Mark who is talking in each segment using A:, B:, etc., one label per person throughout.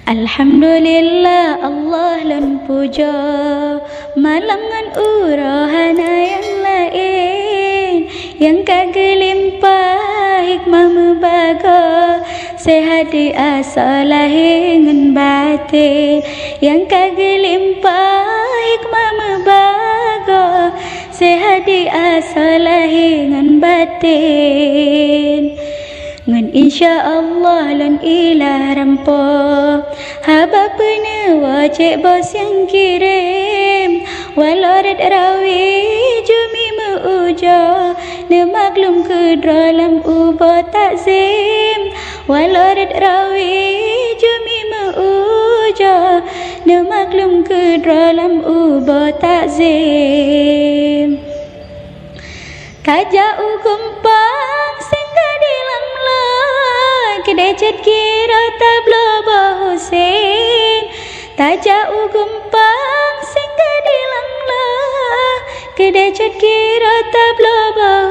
A: Alhamdulillah Allah lan puja malangan urahana yang lain yang kagelimpah hikmah membaga sehat di asal lahir ngan batin yang kagelimpah hikmah membaga sehat di asal lahir ngan batin ngan insya-Allah lan ilah rampo haba pene wajib bos yang kirim walorad rawi jumi meuja ne maklum ke dalam uba takzim walorad rawi jumi meuja ne maklum ke dalam uba takzim kaja ugumpang singga dilam kedecet kira tablo Husein taja ugumpang singga dilam kedecet kira tablo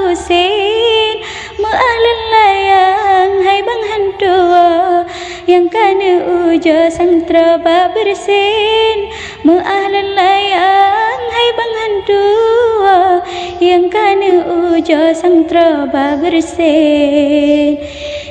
A: Husein mu'alan layang hai bang hantua yang kana uja sang terba bersin mu'alan layang hai bang hantua yang kana uja sang terba bersin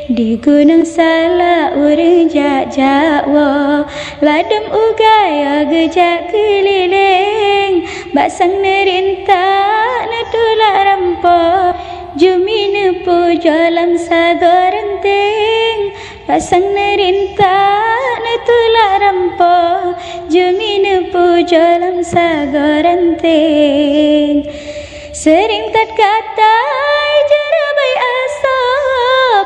A: di gunung salah urang jakwa ladem ugaya gejak keliling basang nerintak natulak rampo jumi nepu jalan sagorenting basang nerintak natulak rampo jumi nepu jalan sagorenting sering tak katai jarabai asa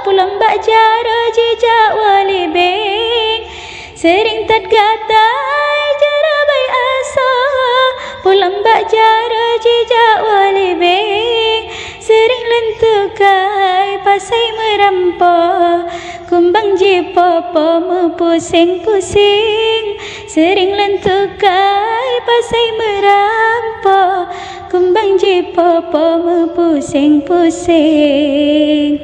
A: pulang bak jara jejak wali beng sering tak katai jarabai asa pulang bak jara jejak wali beng sering lentukai pasai merampo kumbang jipopo mepusing-pusing sering lentukai pasai merampo kumbang jipopo mepusing-pusing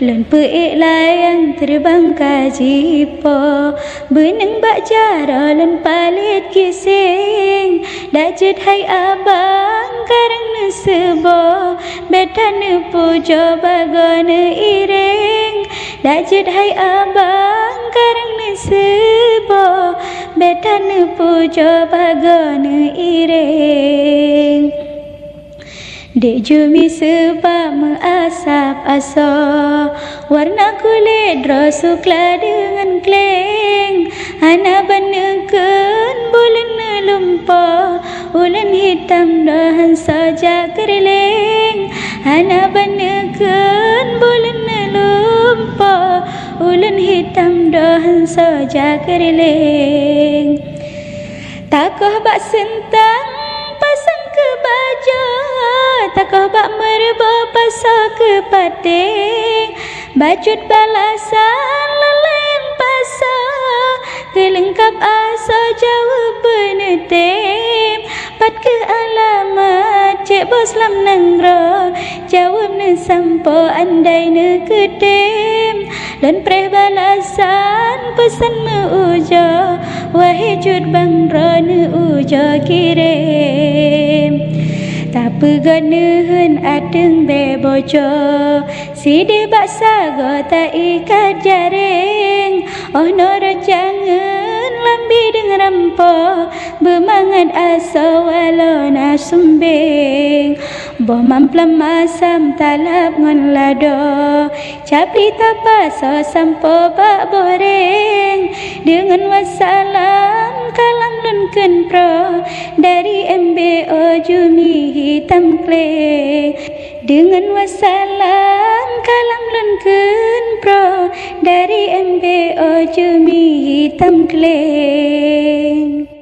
A: lon peik layang terbang kajipo beneng bak jara lon palit kising dajut hai abang karang nesebo betan pujo bagone iring dajut hai abang karang nesebo betan pujo bagone iring dek jumi sebab measap asa warna kulit drosukla dengan kleng hana baneken bulan nelumpa ulan hitam dahan saja kereleng hana baneken bulan nelumpa ulan hitam dahan saja kereleng takoh bak sentang pasang ke baja takoh bak merba pasal ke pating bacut balasan lelayang pasal kelengkap asa jawab penetim pat ke alamat cik bos lam nengra jawab ne sampo andai ne ketim dan preh balasan pesan me uja wahai jud bang ne uja kirim tak peganehen adeng bebojo sidih baksa go tak ikat jaring oh noro jangan lambi dengan rampo bermangat asa walau nasumbing boh mamplam masam talap ngon lado capri tapaso sampo bak boreng dengan wassalam kalam lunken pro dari MBO jumi hitam kleng dengan wassalam kalam lunken pro dari MBO jumi hitam kleng.